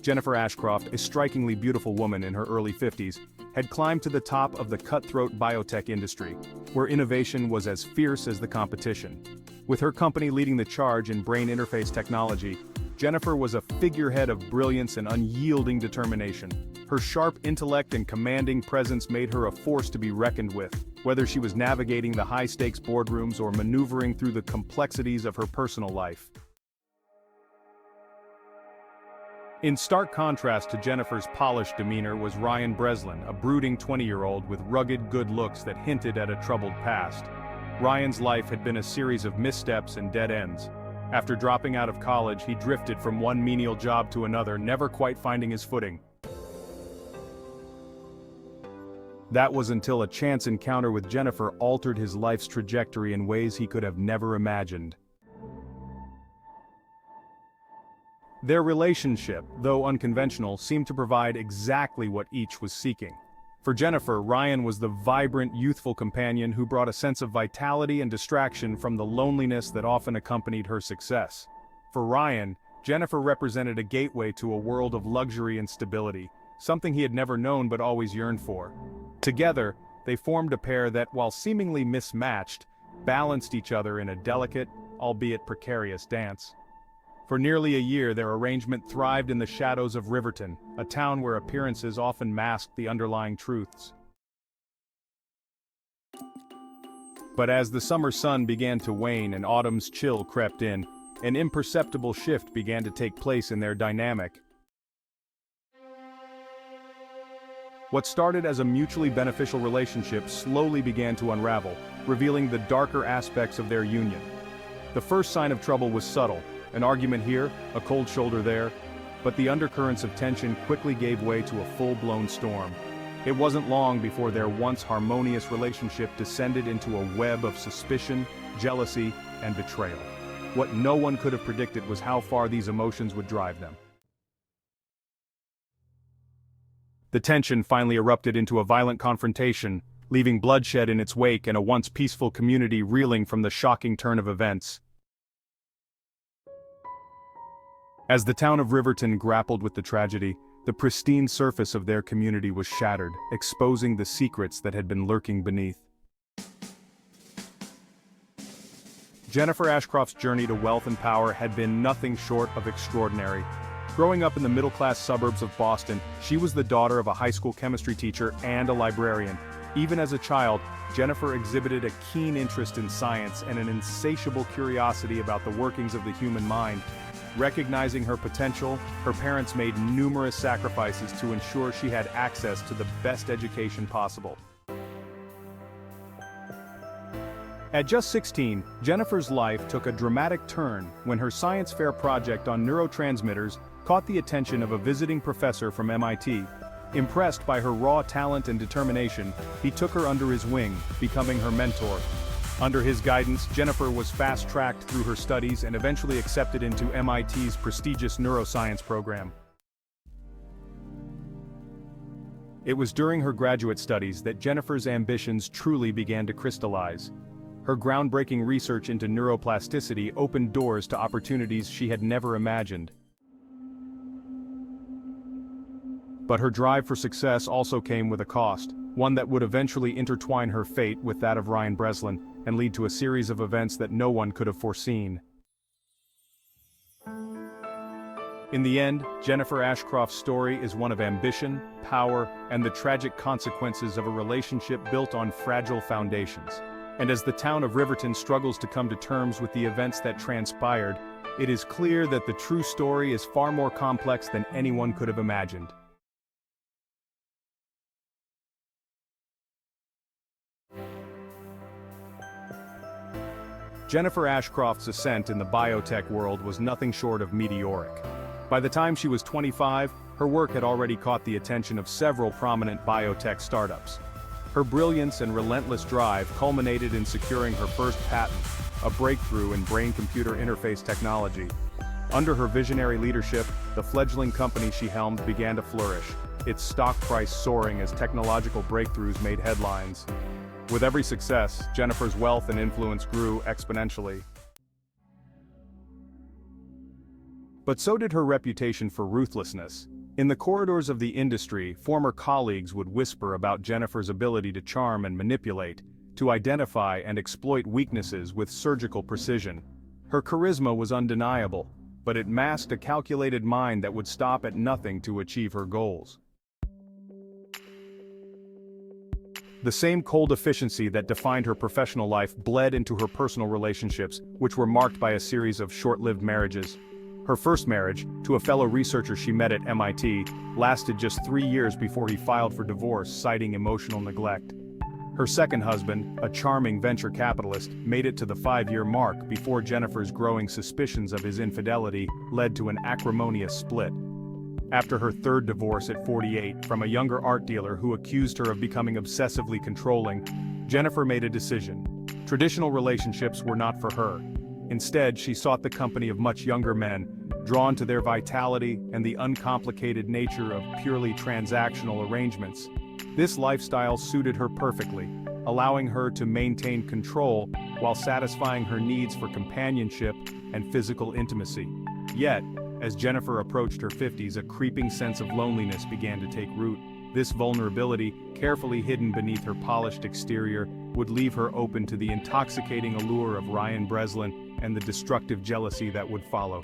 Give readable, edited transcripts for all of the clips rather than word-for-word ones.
Jennifer Ashcroft, a strikingly beautiful woman in her early 50s, had climbed to the top of the cutthroat biotech industry, where innovation was as fierce as the competition. With her company leading the charge in brain interface technology, Jennifer was a figurehead of brilliance and unyielding determination. Her sharp intellect and commanding presence made her a force to be reckoned with, whether she was navigating the high-stakes boardrooms or maneuvering through the complexities of her personal life. In stark contrast to Jennifer's polished demeanor was Ryan Breslin, a brooding 20-year-old with rugged good looks that hinted at a troubled past. Ryan's life had been a series of missteps and dead ends. After dropping out of college, he drifted from one menial job to another, never quite finding his footing. That was until a chance encounter with Jennifer altered his life's trajectory in ways he could have never imagined. Their relationship, though unconventional, seemed to provide exactly what each was seeking. For Jennifer, Ryan was the vibrant, youthful companion who brought a sense of vitality and distraction from the loneliness that often accompanied her success. For Ryan, Jennifer represented a gateway to a world of luxury and stability, something he had never known but always yearned for. Together, they formed a pair that, while seemingly mismatched, balanced each other in a delicate, albeit precarious dance. For nearly a year, their arrangement thrived in the shadows of Riverton, a town where appearances often masked the underlying truths. But as the summer sun began to wane and autumn's chill crept in, an imperceptible shift began to take place in their dynamic. What started as a mutually beneficial relationship slowly began to unravel, revealing the darker aspects of their union. The first sign of trouble was subtle. An argument here, a cold shoulder there, but the undercurrents of tension quickly gave way to a full-blown storm. It wasn't long before their once harmonious relationship descended into a web of suspicion, jealousy, and betrayal. What no one could have predicted was how far these emotions would drive them. The tension finally erupted into a violent confrontation, leaving bloodshed in its wake and a once peaceful community reeling from the shocking turn of events. As the town of Riverton grappled with the tragedy, the pristine surface of their community was shattered, exposing the secrets that had been lurking beneath. Jennifer Ashcroft's journey to wealth and power had been nothing short of extraordinary. Growing up in the middle-class suburbs of Boston, she was the daughter of a high school chemistry teacher and a librarian. Even as a child, Jennifer exhibited a keen interest in science and an insatiable curiosity about the workings of the human mind. Recognizing her potential, her parents made numerous sacrifices to ensure she had access to the best education possible. At just 16, Jennifer's life took a dramatic turn when her science fair project on neurotransmitters caught the attention of a visiting professor from MIT. Impressed by her raw talent and determination, he took her under his wing, becoming her mentor. Under his guidance, Jennifer was fast-tracked through her studies and eventually accepted into MIT's prestigious neuroscience program. It was during her graduate studies that Jennifer's ambitions truly began to crystallize. Her groundbreaking research into neuroplasticity opened doors to opportunities she had never imagined. But her drive for success also came with a cost, one that would eventually intertwine her fate with that of Ryan Breslin and lead to a series of events that no one could have foreseen. In the end, Jennifer Ashcroft's story is one of ambition, power, and the tragic consequences of a relationship built on fragile foundations. And as the town of Riverton struggles to come to terms with the events that transpired, it is clear that the true story is far more complex than anyone could have imagined. Jennifer Ashcroft's ascent in the biotech world was nothing short of meteoric. By the time she was 25, her work had already caught the attention of several prominent biotech startups. Her brilliance and relentless drive culminated in securing her first patent, a breakthrough in brain-computer interface technology. Under her visionary leadership, the fledgling company she helmed began to flourish, its stock price soaring as technological breakthroughs made headlines. With every success, Jennifer's wealth and influence grew exponentially. But so did her reputation for ruthlessness. In the corridors of the industry, former colleagues would whisper about Jennifer's ability to charm and manipulate, to identify and exploit weaknesses with surgical precision. Her charisma was undeniable, but it masked a calculated mind that would stop at nothing to achieve her goals. The same cold efficiency that defined her professional life bled into her personal relationships, which were marked by a series of short-lived marriages. Her first marriage, to a fellow researcher she met at MIT, lasted just 3 years before he filed for divorce, citing emotional neglect. Her second husband, a charming venture capitalist, made it to the 5-year mark before Jennifer's growing suspicions of his infidelity led to an acrimonious split. After her third divorce at 48 from a younger art dealer who accused her of becoming obsessively controlling, Jennifer made a decision. Traditional relationships were not for her. Instead, she sought the company of much younger men, drawn to their vitality and the uncomplicated nature of purely transactional arrangements. This lifestyle suited her perfectly, allowing her to maintain control while satisfying her needs for companionship and physical intimacy. Yet, as Jennifer approached her 50s, a creeping sense of loneliness began to take root. This vulnerability, carefully hidden beneath her polished exterior, would leave her open to the intoxicating allure of Ryan Breslin and the destructive jealousy that would follow.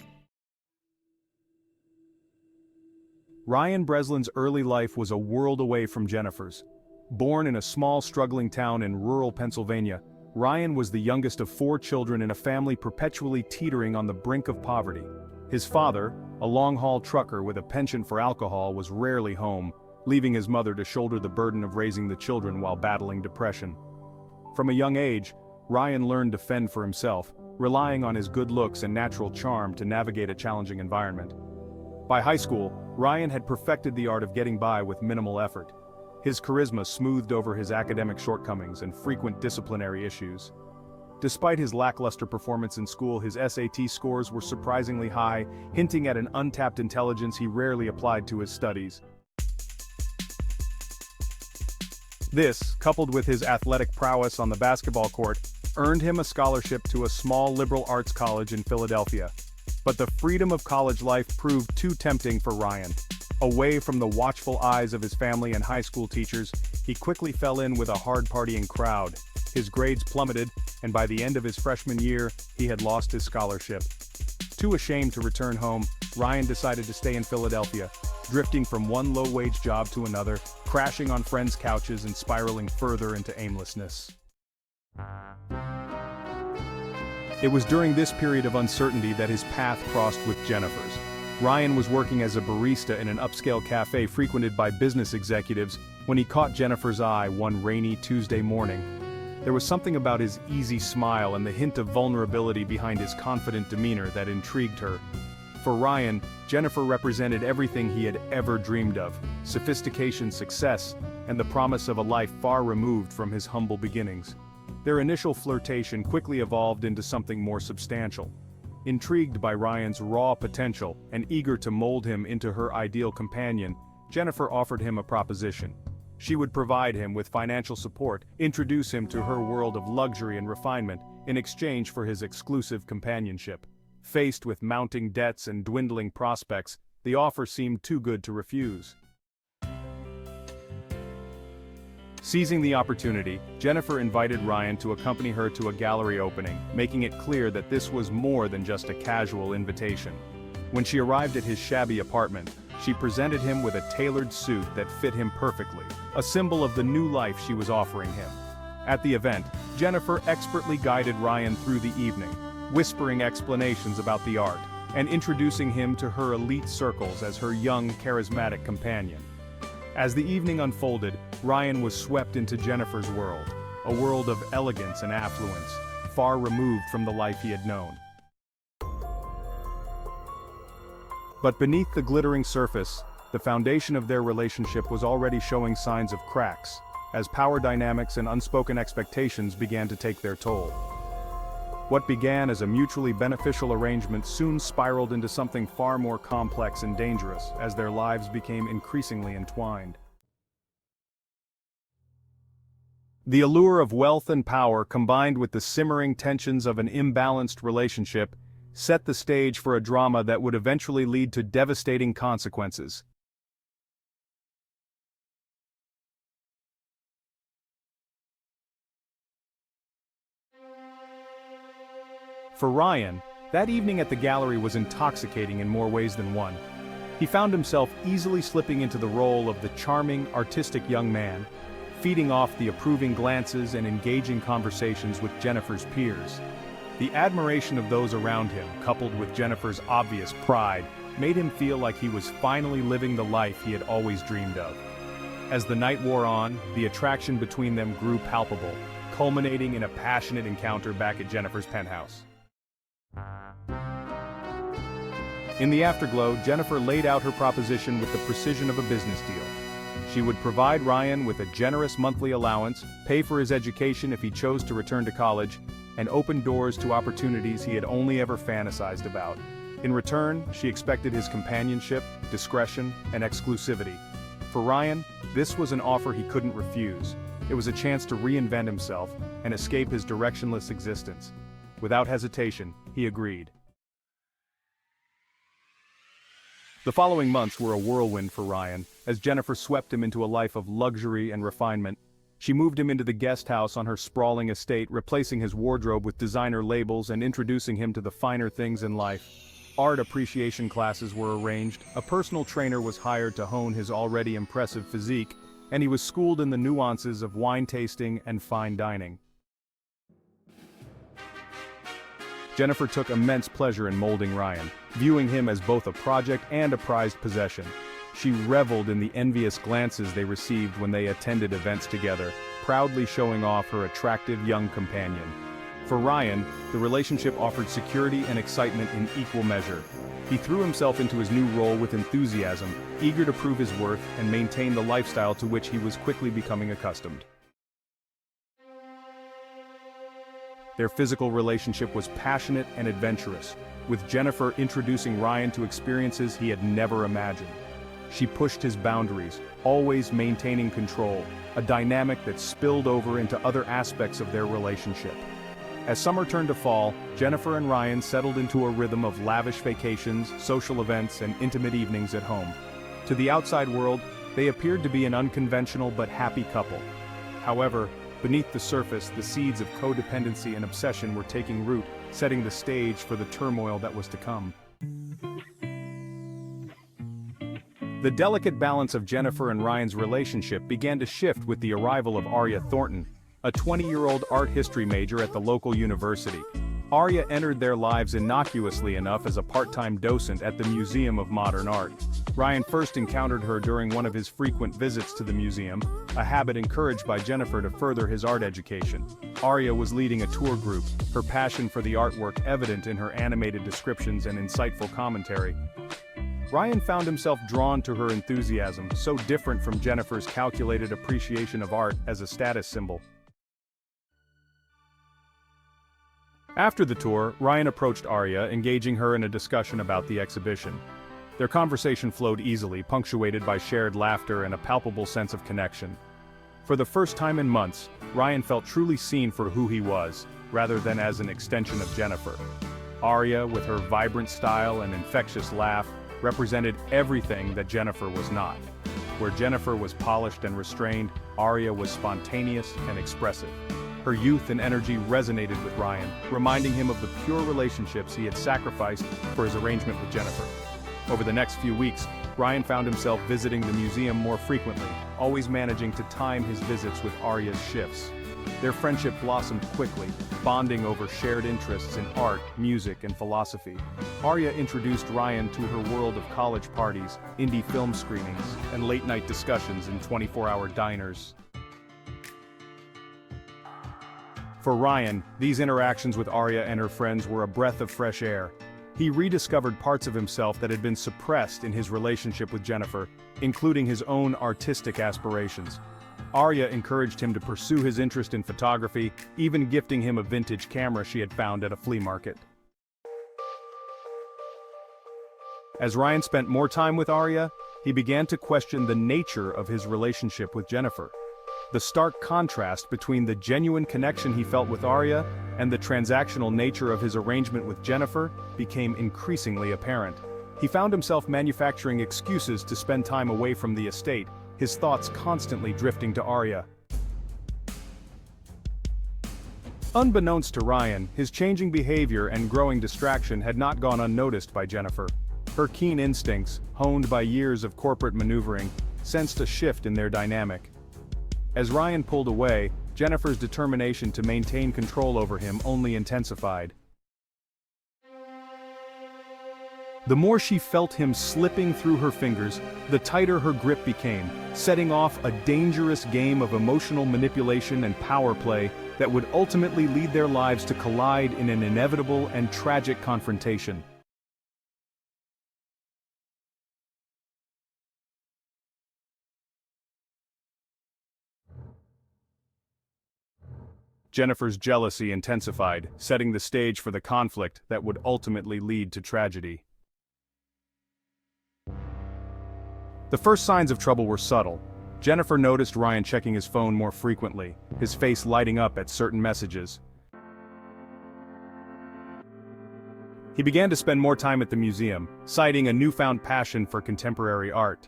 Ryan Breslin's early life was a world away from Jennifer's. Born in a small struggling town in rural Pennsylvania, Ryan was the youngest of 4 children in a family perpetually teetering on the brink of poverty. His father, a long-haul trucker with a penchant for alcohol, was rarely home, leaving his mother to shoulder the burden of raising the children while battling depression. From a young age, Ryan learned to fend for himself, relying on his good looks and natural charm to navigate a challenging environment. By high school, Ryan had perfected the art of getting by with minimal effort. His charisma smoothed over his academic shortcomings and frequent disciplinary issues. Despite his lackluster performance in school, his SAT scores were surprisingly high, hinting at an untapped intelligence he rarely applied to his studies. This, coupled with his athletic prowess on the basketball court, earned him a scholarship to a small liberal arts college in Philadelphia. But the freedom of college life proved too tempting for Ryan. Away from the watchful eyes of his family and high school teachers, he quickly fell in with a hard-partying crowd. His grades plummeted, and by the end of his freshman year, he had lost his scholarship. Too ashamed to return home, Ryan decided to stay in Philadelphia, drifting from one low-wage job to another, crashing on friends' couches and spiraling further into aimlessness. It was during this period of uncertainty that his path crossed with Jennifer's. Ryan was working as a barista in an upscale cafe frequented by business executives when he caught Jennifer's eye one rainy Tuesday morning. There was something about his easy smile and the hint of vulnerability behind his confident demeanor that intrigued her. For Ryan, Jennifer represented everything he had ever dreamed of: sophistication, success, and the promise of a life far removed from his humble beginnings. Their initial flirtation quickly evolved into something more substantial. Intrigued by Ryan's raw potential and eager to mold him into her ideal companion, Jennifer offered him a proposition. She would provide him with financial support, introduce him to her world of luxury and refinement, in exchange for his exclusive companionship. Faced with mounting debts and dwindling prospects, the offer seemed too good to refuse. Seizing the opportunity, Jennifer invited Ryan to accompany her to a gallery opening, making it clear that this was more than just a casual invitation. When she arrived at his shabby apartment, she presented him with a tailored suit that fit him perfectly, a symbol of the new life she was offering him. At the event, Jennifer expertly guided Ryan through the evening, whispering explanations about the art, and introducing him to her elite circles as her young, charismatic companion. As the evening unfolded, Ryan was swept into Jennifer's world, a world of elegance and affluence, far removed from the life he had known. But beneath the glittering surface, the foundation of their relationship was already showing signs of cracks, as power dynamics and unspoken expectations began to take their toll. What began as a mutually beneficial arrangement soon spiraled into something far more complex and dangerous as their lives became increasingly entwined. The allure of wealth and power, combined with the simmering tensions of an imbalanced relationship, set the stage for a drama that would eventually lead to devastating consequences. For Ryan, that evening at the gallery was intoxicating in more ways than one. He found himself easily slipping into the role of the charming, artistic young man, feeding off the approving glances and engaging conversations with Jennifer's peers. The admiration of those around him, coupled with Jennifer's obvious pride, made him feel like he was finally living the life he had always dreamed of. As the night wore on, the attraction between them grew palpable, culminating in a passionate encounter back at Jennifer's penthouse. In the afterglow, Jennifer laid out her proposition with the precision of a business deal. She would provide Ryan with a generous monthly allowance, pay for his education if he chose to return to college, and open doors to opportunities he had only ever fantasized about. In return, she expected his companionship, discretion, and exclusivity. For Ryan, this was an offer he couldn't refuse. It was a chance to reinvent himself and escape his directionless existence. Without hesitation, he agreed. The following months were a whirlwind for Ryan, as Jennifer swept him into a life of luxury and refinement. She moved him into the guest house on her sprawling estate, replacing his wardrobe with designer labels and introducing him to the finer things in life. Art appreciation classes were arranged, a personal trainer was hired to hone his already impressive physique, and he was schooled in the nuances of wine tasting and fine dining. Jennifer took immense pleasure in molding Ryan, viewing him as both a project and a prized possession. She reveled in the envious glances they received when they attended events together, proudly showing off her attractive young companion. For Ryan, the relationship offered security and excitement in equal measure. He threw himself into his new role with enthusiasm, eager to prove his worth and maintain the lifestyle to which he was quickly becoming accustomed. Their physical relationship was passionate and adventurous, with Jennifer introducing Ryan to experiences he had never imagined. She pushed his boundaries, always maintaining control, a dynamic that spilled over into other aspects of their relationship. As summer turned to fall, Jennifer and Ryan settled into a rhythm of lavish vacations, social events, and intimate evenings at home. To the outside world, they appeared to be an unconventional but happy couple. However, beneath the surface, the seeds of codependency and obsession were taking root, setting the stage for the turmoil that was to come. The delicate balance of Jennifer and Ryan's relationship began to shift with the arrival of Arya Thornton, a 20-year-old art history major at the local university. Arya entered their lives innocuously enough as a part-time docent at the Museum of Modern Art. Ryan first encountered her during one of his frequent visits to the museum, a habit encouraged by Jennifer to further his art education. Arya was leading a tour group, her passion for the artwork evident in her animated descriptions and insightful commentary. Ryan found himself drawn to her enthusiasm, so different from Jennifer's calculated appreciation of art as a status symbol. After the tour, Ryan approached Arya, engaging her in a discussion about the exhibition. Their conversation flowed easily, punctuated by shared laughter and a palpable sense of connection. For the first time in months, Ryan felt truly seen for who he was, rather than as an extension of Jennifer. Arya, with her vibrant style and infectious laugh, represented everything that Jennifer was not. Where Jennifer was polished and restrained, Arya was spontaneous and expressive. Her youth and energy resonated with Ryan, reminding him of the pure relationships he had sacrificed for his arrangement with Jennifer. Over the next few weeks, Ryan found himself visiting the museum more frequently, always managing to time his visits with Arya's shifts. Their friendship blossomed quickly, bonding over shared interests in art, music, and philosophy. Arya introduced Ryan to her world of college parties, indie film screenings, and late-night discussions in 24-hour diners. For Ryan, these interactions with Arya and her friends were a breath of fresh air. He rediscovered parts of himself that had been suppressed in his relationship with Jennifer, including his own artistic aspirations. Arya encouraged him to pursue his interest in photography, even gifting him a vintage camera she had found at a flea market. As Ryan spent more time with Arya, he began to question the nature of his relationship with Jennifer. The stark contrast between the genuine connection he felt with Arya and the transactional nature of his arrangement with Jennifer became increasingly apparent. He found himself manufacturing excuses to spend time away from the estate, his thoughts constantly drifting to Arya. Unbeknownst to Ryan, his changing behavior and growing distraction had not gone unnoticed by Jennifer. Her keen instincts, honed by years of corporate maneuvering, sensed a shift in their dynamic. As Ryan pulled away, Jennifer's determination to maintain control over him only intensified. The more she felt him slipping through her fingers, the tighter her grip became, setting off a dangerous game of emotional manipulation and power play that would ultimately lead their lives to collide in an inevitable and tragic confrontation. Jennifer's jealousy intensified, setting the stage for the conflict that would ultimately lead to tragedy. The first signs of trouble were subtle. Jennifer noticed Ryan checking his phone more frequently, his face lighting up at certain messages. He began to spend more time at the museum, citing a newfound passion for contemporary art.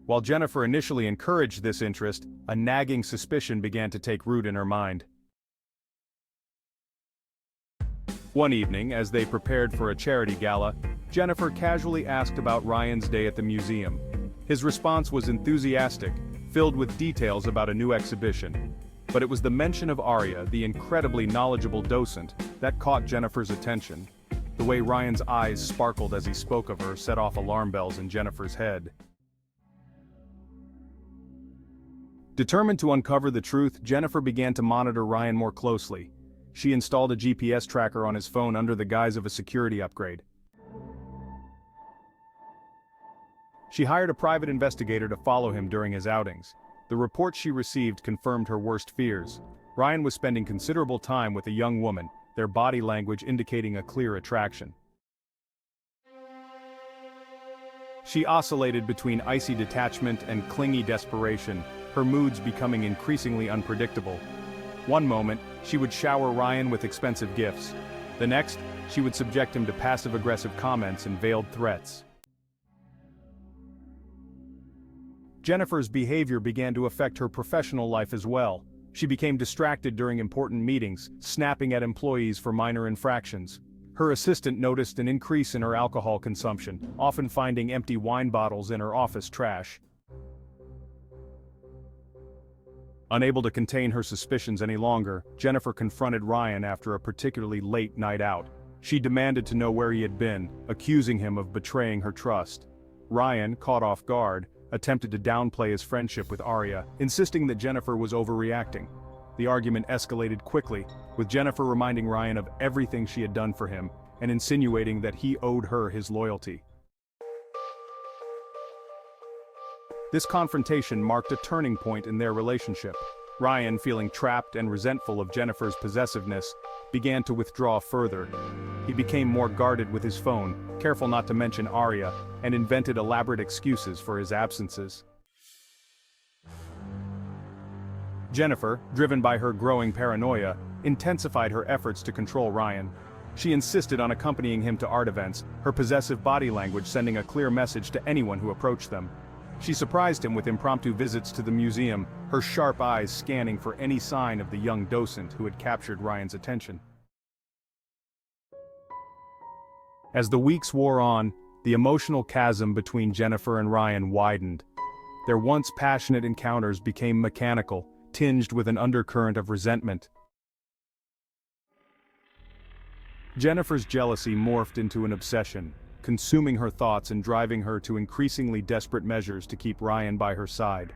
While Jennifer initially encouraged this interest, a nagging suspicion began to take root in her mind. One evening, as they prepared for a charity gala, Jennifer casually asked about Ryan's day at the museum. His response was enthusiastic, filled with details about a new exhibition. But it was the mention of Arya, the incredibly knowledgeable docent, that caught Jennifer's attention. The way Ryan's eyes sparkled as he spoke of her set off alarm bells in Jennifer's head. Determined to uncover the truth, Jennifer began to monitor Ryan more closely. She installed a GPS tracker on his phone under the guise of a security upgrade. She hired a private investigator to follow him during his outings. The reports she received confirmed her worst fears. Ryan was spending considerable time with a young woman, their body language indicating a clear attraction. She oscillated between icy detachment and clingy desperation, her moods becoming increasingly unpredictable. One moment, she would shower Ryan with expensive gifts. The next, she would subject him to passive-aggressive comments and veiled threats. Jennifer's behavior began to affect her professional life as well. She became distracted during important meetings, snapping at employees for minor infractions. Her assistant noticed an increase in her alcohol consumption, often finding empty wine bottles in her office trash. Unable to contain her suspicions any longer, Jennifer confronted Ryan after a particularly late night out. She demanded to know where he had been, accusing him of betraying her trust. Ryan, caught off guard, attempted to downplay his friendship with Arya, insisting that Jennifer was overreacting. The argument escalated quickly, with Jennifer reminding Ryan of everything she had done for him, and insinuating that he owed her his loyalty. This confrontation marked a turning point in their relationship. Ryan, feeling trapped and resentful of Jennifer's possessiveness, began to withdraw further. He became more guarded with his phone, careful not to mention Arya, and invented elaborate excuses for his absences. Jennifer, driven by her growing paranoia, intensified her efforts to control Ryan. She insisted on accompanying him to art events, her possessive body language sending a clear message to anyone who approached them. She surprised him with impromptu visits to the museum, her sharp eyes scanning for any sign of the young docent who had captured Ryan's attention. As the weeks wore on, the emotional chasm between Jennifer and Ryan widened. Their once passionate encounters became mechanical, tinged with an undercurrent of resentment. Jennifer's jealousy morphed into an obsession, consuming her thoughts and driving her to increasingly desperate measures to keep Ryan by her side.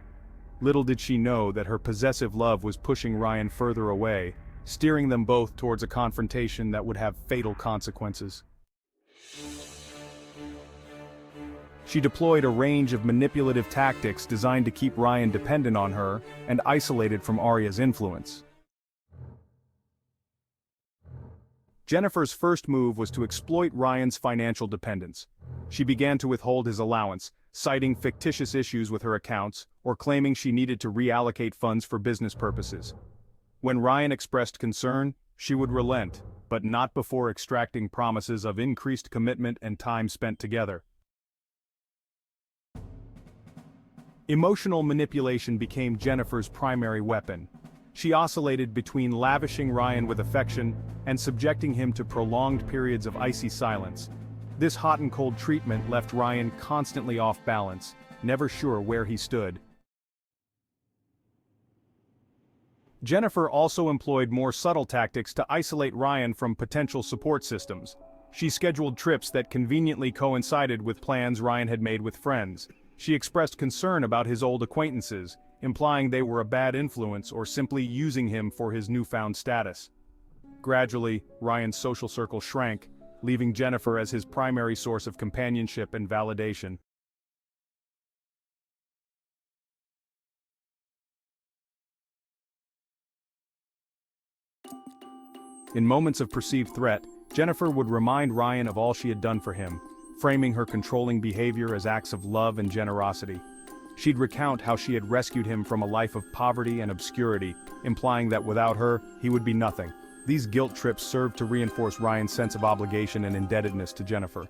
Little did she know that her possessive love was pushing Ryan further away, steering them both towards a confrontation that would have fatal consequences. She deployed a range of manipulative tactics designed to keep Ryan dependent on her and isolated from Arya's influence. Jennifer's first move was to exploit Ryan's financial dependence. She began to withhold his allowance, citing fictitious issues with her accounts or claiming she needed to reallocate funds for business purposes. When Ryan expressed concern, she would relent, but not before extracting promises of increased commitment and time spent together. Emotional manipulation became Jennifer's primary weapon. She oscillated between lavishing Ryan with affection and subjecting him to prolonged periods of icy silence. This hot and cold treatment left Ryan constantly off balance, never sure where he stood. Jennifer also employed more subtle tactics to isolate Ryan from potential support systems. She scheduled trips that conveniently coincided with plans Ryan had made with friends. She expressed concern about his old acquaintances, implying they were a bad influence or simply using him for his newfound status. Gradually, Ryan's social circle shrank, leaving Jennifer as his primary source of companionship and validation. In moments of perceived threat, Jennifer would remind Ryan of all she had done for him, framing her controlling behavior as acts of love and generosity. She'd recount how she had rescued him from a life of poverty and obscurity, implying that without her, he would be nothing. These guilt trips served to reinforce Ryan's sense of obligation and indebtedness to Jennifer.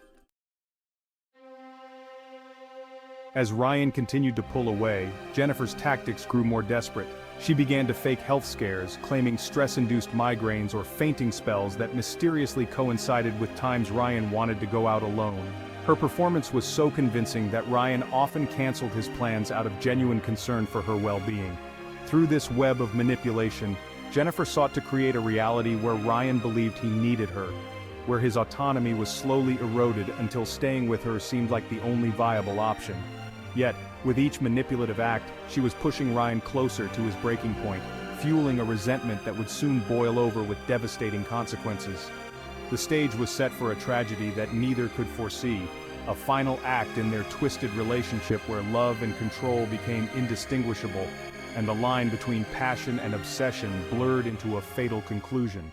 As Ryan continued to pull away, Jennifer's tactics grew more desperate. She began to fake health scares, claiming stress-induced migraines or fainting spells that mysteriously coincided with times Ryan wanted to go out alone. Her performance was so convincing that Ryan often canceled his plans out of genuine concern for her well-being. Through this web of manipulation, Jennifer sought to create a reality where Ryan believed he needed her, where his autonomy was slowly eroded until staying with her seemed like the only viable option. Yet, with each manipulative act, she was pushing Ryan closer to his breaking point, fueling a resentment that would soon boil over with devastating consequences. The stage was set for a tragedy that neither could foresee, a final act in their twisted relationship where love and control became indistinguishable, and the line between passion and obsession blurred into a fatal conclusion.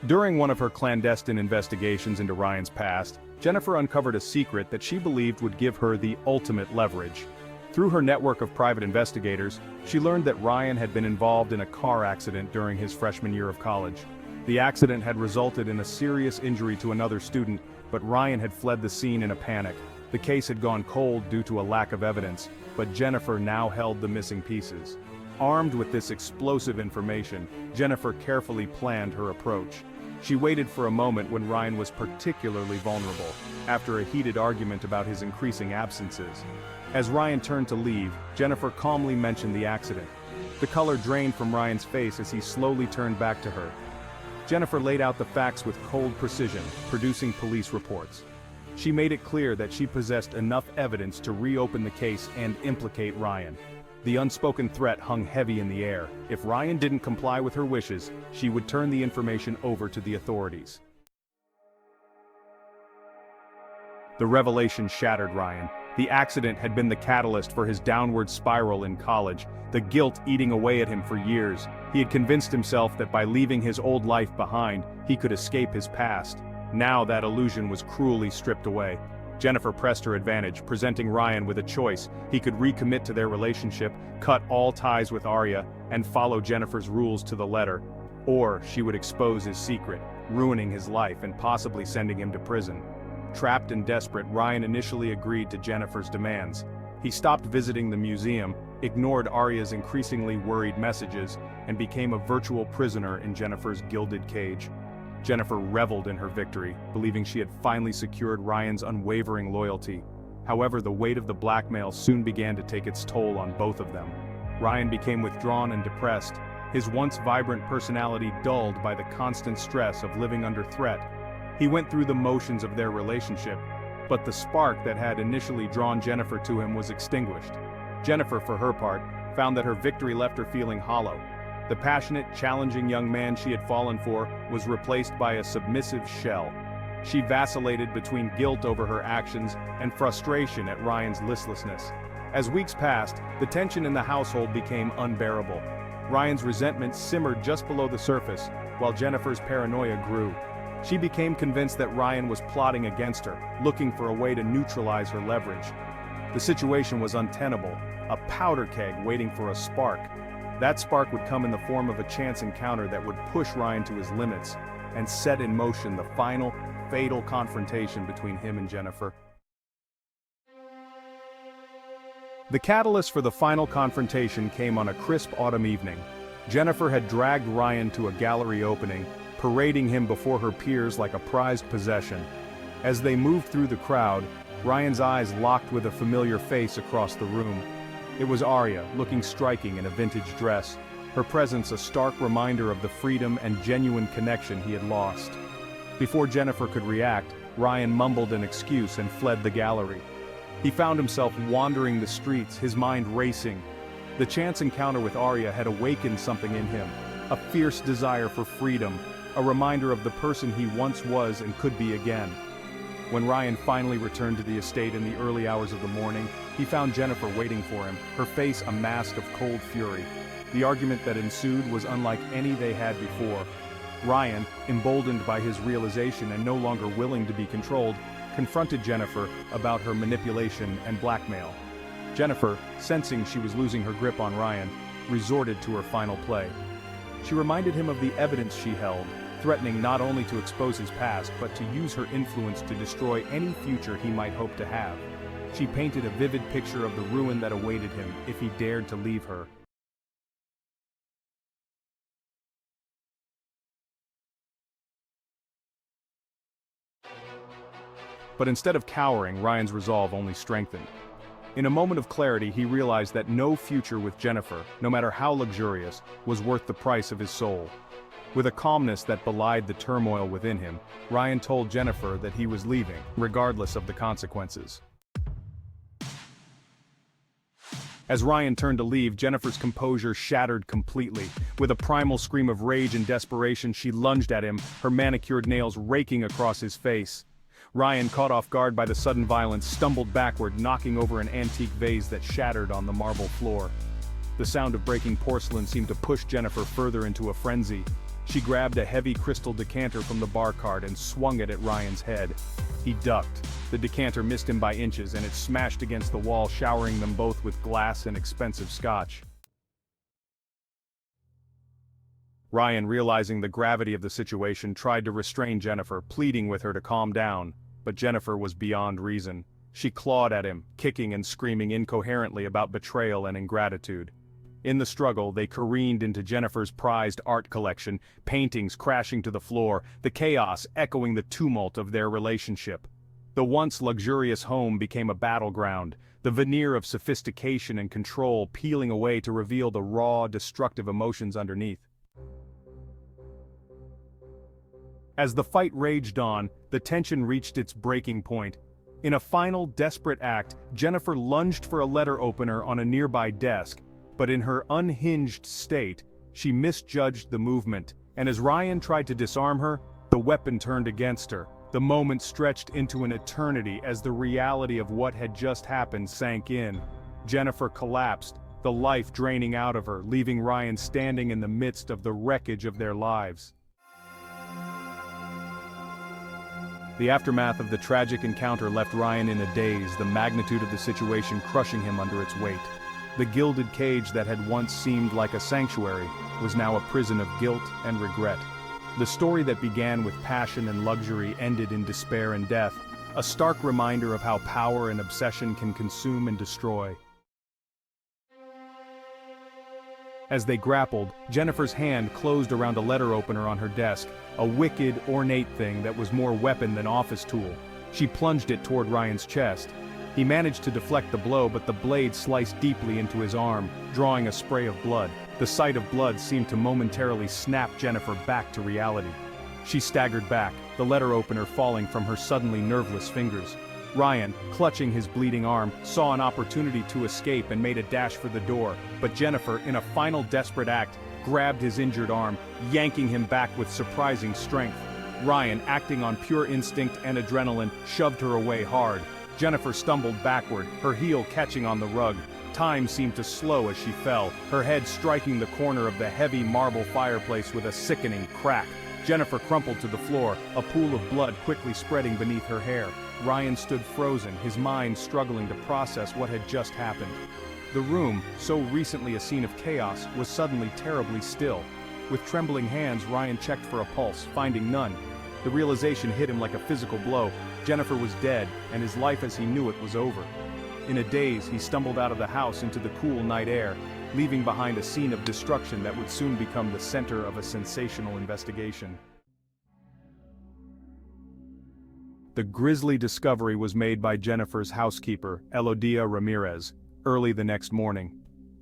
During one of her clandestine investigations into Ryan's past, Jennifer uncovered a secret that she believed would give her the ultimate leverage. Through her network of private investigators, she learned that Ryan had been involved in a car accident during his freshman year of college. The accident had resulted in a serious injury to another student, but Ryan had fled the scene in a panic. The case had gone cold due to a lack of evidence, but Jennifer now held the missing pieces. Armed with this explosive information, Jennifer carefully planned her approach. She waited for a moment when Ryan was particularly vulnerable, after a heated argument about his increasing absences. As Ryan turned to leave, Jennifer calmly mentioned the accident. The color drained from Ryan's face as he slowly turned back to her. Jennifer laid out the facts with cold precision, producing police reports. She made it clear that she possessed enough evidence to reopen the case and implicate Ryan. The unspoken threat hung heavy in the air. If Ryan didn't comply with her wishes, she would turn the information over to the authorities. The revelation shattered Ryan. The accident had been the catalyst for his downward spiral in college, the guilt eating away at him for years. He had convinced himself that by leaving his old life behind, he could escape his past. Now that illusion was cruelly stripped away. Jennifer pressed her advantage, presenting Ryan with a choice. He could recommit to their relationship, cut all ties with Arya, and follow Jennifer's rules to the letter. Or she would expose his secret, ruining his life and possibly sending him to prison. Trapped and desperate, Ryan initially agreed to Jennifer's demands. He stopped visiting the museum, ignored Arya's increasingly worried messages, and became a virtual prisoner in Jennifer's gilded cage. Jennifer reveled in her victory, believing she had finally secured Ryan's unwavering loyalty. However, the weight of the blackmail soon began to take its toll on both of them. Ryan became withdrawn and depressed, his once vibrant personality dulled by the constant stress of living under threat. He went through the motions of their relationship, but the spark that had initially drawn Jennifer to him was extinguished. Jennifer, for her part, found that her victory left her feeling hollow. The passionate, challenging young man she had fallen for was replaced by a submissive shell. She vacillated between guilt over her actions and frustration at Ryan's listlessness. As weeks passed, the tension in the household became unbearable. Ryan's resentment simmered just below the surface, while Jennifer's paranoia grew. She became convinced that Ryan was plotting against her, looking for a way to neutralize her leverage. The situation was untenable. a powder keg waiting for a spark. That spark would come in the form of a chance encounter that would push Ryan to his limits and set in motion the final, fatal confrontation between him and Jennifer. The catalyst for the final confrontation came on a crisp autumn evening. Jennifer had dragged Ryan to a gallery opening, parading him before her peers like a prized possession. As they moved through the crowd, Ryan's eyes locked with a familiar face across the room. It was Arya, looking striking in a vintage dress, her presence a stark reminder of the freedom and genuine connection he had lost. Before Jennifer could react, Ryan mumbled an excuse and fled the gallery. He found himself wandering the streets, his mind racing. The chance encounter with Arya had awakened something in him, a fierce desire for freedom, a reminder of the person he once was and could be again. When Ryan finally returned to the estate in the early hours of the morning, he found Jennifer waiting for him, her face a mask of cold fury. The argument that ensued was unlike any they had before. Ryan, emboldened by his realization and no longer willing to be controlled, confronted Jennifer about her manipulation and blackmail. Jennifer, sensing she was losing her grip on Ryan, resorted to her final play. She reminded him of the evidence she held, threatening not only to expose his past but to use her influence to destroy any future he might hope to have. She painted a vivid picture of the ruin that awaited him if he dared to leave her. But instead of cowering, Ryan's resolve only strengthened. In a moment of clarity, he realized that no future with Jennifer, no matter how luxurious, was worth the price of his soul. With a calmness that belied the turmoil within him, Ryan told Jennifer that he was leaving, regardless of the consequences. As Ryan turned to leave, Jennifer's composure shattered completely. With a primal scream of rage and desperation, she lunged at him, her manicured nails raking across his face. Ryan, caught off guard by the sudden violence, stumbled backward, knocking over an antique vase that shattered on the marble floor. The sound of breaking porcelain seemed to push Jennifer further into a frenzy. She grabbed a heavy crystal decanter from the bar cart and swung it at Ryan's head. He ducked. The decanter missed him by inches and it smashed against the wall, showering them both with glass and expensive scotch. Ryan, realizing the gravity of the situation, tried to restrain Jennifer, pleading with her to calm down. But Jennifer was beyond reason. She clawed at him, kicking and screaming incoherently about betrayal and ingratitude. In the struggle, they careened into Jennifer's prized art collection, paintings crashing to the floor, the chaos echoing the tumult of their relationship. The once luxurious home became a battleground, the veneer of sophistication and control peeling away to reveal the raw, destructive emotions underneath. As the fight raged on, the tension reached its breaking point. In a final, desperate act, Jennifer lunged for a letter opener on a nearby desk, but in her unhinged state, she misjudged the movement, and as Ryan tried to disarm her, the weapon turned against her. The moment stretched into an eternity as the reality of what had just happened sank in. Jennifer collapsed, the life draining out of her, leaving Ryan standing in the midst of the wreckage of their lives. The aftermath of the tragic encounter left Ryan in a daze, the magnitude of the situation crushing him under its weight. The gilded cage that had once seemed like a sanctuary was now a prison of guilt and regret. The story that began with passion and luxury ended in despair and death, a stark reminder of how power and obsession can consume and destroy. As they grappled, Jennifer's hand closed around a letter opener on her desk, a wicked, ornate thing that was more weapon than office tool. She plunged it toward Ryan's chest. He managed to deflect the blow, but the blade sliced deeply into his arm, drawing a spray of blood. The sight of blood seemed to momentarily snap Jennifer back to reality. She staggered back, the letter opener falling from her suddenly nerveless fingers. Ryan, clutching his bleeding arm, saw an opportunity to escape and made a dash for the door, but Jennifer, in a final desperate act, grabbed his injured arm, yanking him back with surprising strength. Ryan, acting on pure instinct and adrenaline, shoved her away hard. Jennifer stumbled backward, her heel catching on the rug. Time seemed to slow as she fell, her head striking the corner of the heavy marble fireplace with a sickening crack. Jennifer crumpled to the floor, a pool of blood quickly spreading beneath her hair. Ryan stood frozen, his mind struggling to process what had just happened. The room, so recently a scene of chaos, was suddenly terribly still. With trembling hands, Ryan checked for a pulse, finding none. The realization hit him like a physical blow. Jennifer was dead, and his life as he knew it was over. In a daze, he stumbled out of the house into the cool night air, leaving behind a scene of destruction that would soon become the center of a sensational investigation. The grisly discovery was made by Jennifer's housekeeper, Elodia Ramirez, early the next morning.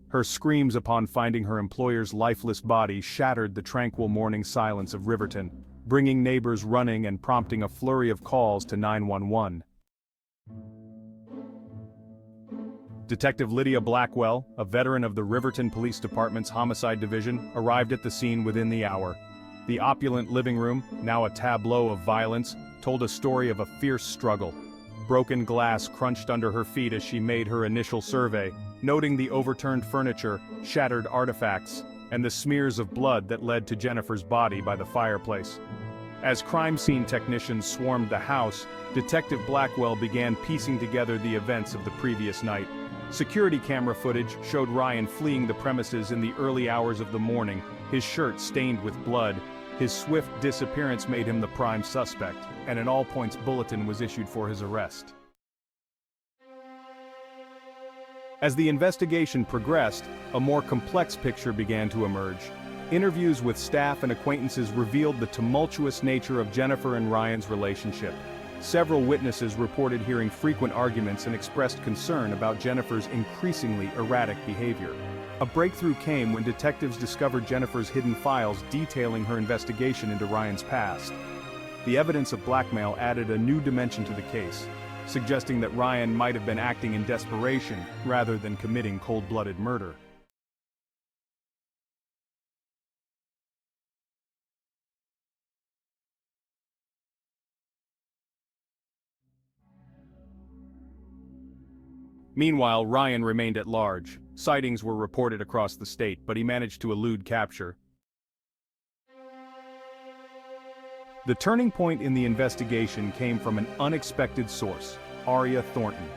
Her screams upon finding her employer's lifeless body shattered the tranquil morning silence of Riverton, bringing neighbors running and prompting a flurry of calls to 911. Detective Lydia Blackwell, a veteran of the Riverton Police Department's Homicide Division, arrived at the scene within the hour. The opulent living room, now a tableau of violence, told a story of a fierce struggle. Broken glass crunched under her feet as she made her initial survey, noting the overturned furniture, shattered artifacts, and the smears of blood that led to Jennifer's body by the fireplace. As crime scene technicians swarmed the house, Detective Blackwell began piecing together the events of the previous night. Security camera footage showed Ryan fleeing the premises in the early hours of the morning, his shirt stained with blood. His swift disappearance made him the prime suspect, and an all-points bulletin was issued for his arrest. As the investigation progressed, a more complex picture began to emerge. Interviews with staff and acquaintances revealed the tumultuous nature of Jennifer and Ryan's relationship. Several witnesses reported hearing frequent arguments and expressed concern about Jennifer's increasingly erratic behavior. A breakthrough came when detectives discovered Jennifer's hidden files detailing her investigation into Ryan's past. The evidence of blackmail added a new dimension to the case, suggesting that Ryan might have been acting in desperation rather than committing cold-blooded murder. Meanwhile, Ryan remained at large. Sightings were reported across the state, but he managed to elude capture. The turning point in the investigation came from an unexpected source, Aria Thornton.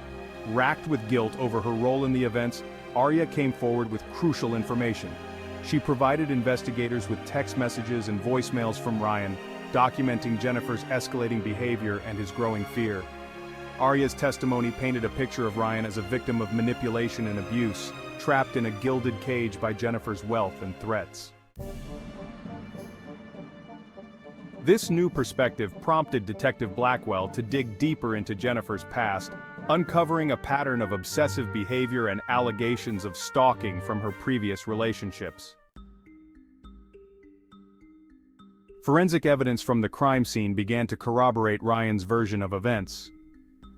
Racked with guilt over her role in the events, Aria came forward with crucial information. She provided investigators with text messages and voicemails from Ryan, documenting Jennifer's escalating behavior and his growing fear. Aria's testimony painted a picture of Ryan as a victim of manipulation and abuse, trapped in a gilded cage by Jennifer's wealth and threats. This new perspective prompted Detective Blackwell to dig deeper into Jennifer's past, uncovering a pattern of obsessive behavior and allegations of stalking from her previous relationships. Forensic evidence from the crime scene began to corroborate Ryan's version of events.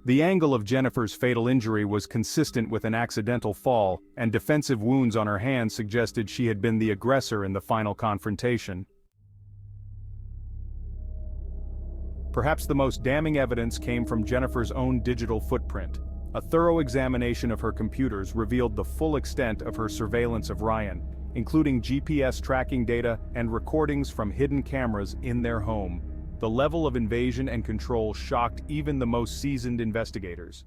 The angle of Jennifer's fatal injury was consistent with an accidental fall, and defensive wounds on her hands suggested she had been the aggressor in the final confrontation. Perhaps the most damning evidence came from Jennifer's own digital footprint. A thorough examination of her computers revealed the full extent of her surveillance of Ryan, including GPS tracking data and recordings from hidden cameras in their home. The level of invasion and control shocked even the most seasoned investigators.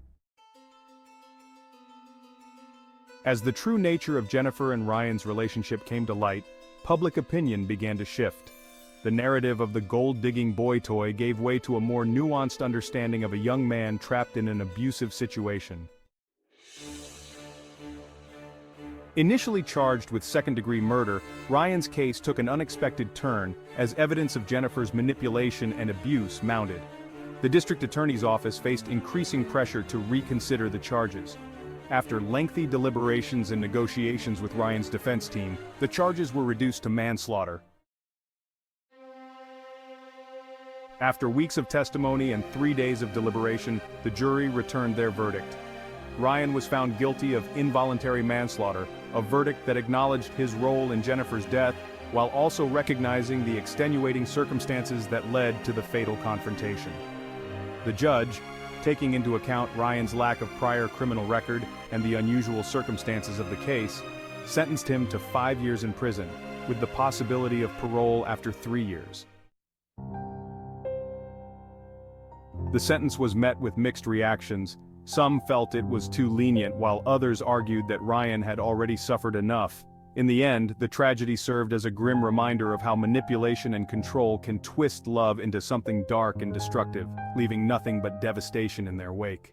As the true nature of Jennifer and Ryan's relationship came to light, public opinion began to shift. The narrative of the gold-digging boy toy gave way to a more nuanced understanding of a young man trapped in an abusive situation. Initially charged with second-degree murder, Ryan's case took an unexpected turn as evidence of Jennifer's manipulation and abuse mounted. The district attorney's office faced increasing pressure to reconsider the charges. After lengthy deliberations and negotiations with Ryan's defense team, the charges were reduced to manslaughter. After weeks of testimony and 3 days of deliberation, the jury returned their verdict. Ryan was found guilty of involuntary manslaughter, a verdict that acknowledged his role in Jennifer's death, while also recognizing the extenuating circumstances that led to the fatal confrontation. The judge, taking into account Ryan's lack of prior criminal record and the unusual circumstances of the case, sentenced him to 5 years in prison, with the possibility of parole after 3 years. The sentence was met with mixed reactions. Some felt it was too lenient while others argued that Ryan had already suffered enough. In the end, the tragedy served as a grim reminder of how manipulation and control can twist love into something dark and destructive, leaving nothing but devastation in their wake.